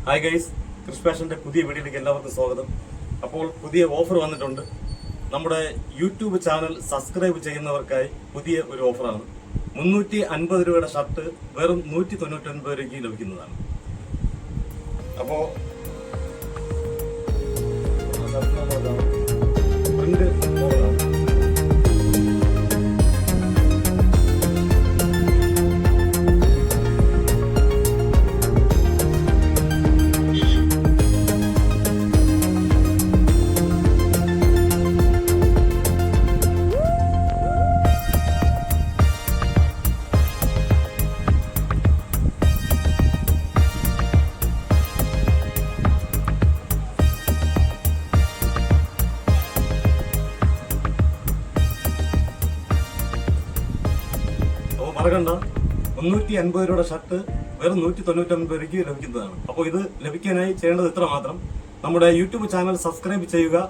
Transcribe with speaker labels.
Speaker 1: Hi guys, Chris ഫാഷന്റെ പുതിയ വീഡിയോയിലേക്ക് എല്ലാവർക്കും സ്വാഗതം. അപ്പോൾ പുതിയ ഓഫർ വന്നിട്ടുണ്ട്. നമ്മുടെ യൂട്യൂബ് ചാനൽ സബ്സ്ക്രൈബ് ചെയ്യുന്നവർക്കായി പുതിയ ഒരു ഓഫറാണ്. 350 രൂപയുടെ ഷർട്ട് വെറും 199 രൂപയ്ക്ക് ലഭിക്കുന്നതാണ്. അപ്പോൾ പ്രിന്റ് മോഡലാണ്. മറക്കണ്ട, 350 രൂപയുടെ ഷർട്ട് വെറും 199 രൂപയ്ക്ക് ലഭിക്കുന്നതാണ്. അപ്പോൾ ഇത് ലഭിക്കാനായി ചെയ്യേണ്ടത് ഇത്ര മാത്രം: നമ്മുടെ യൂട്യൂബ് ചാനൽ സബ്സ്ക്രൈബ് ചെയ്യുക,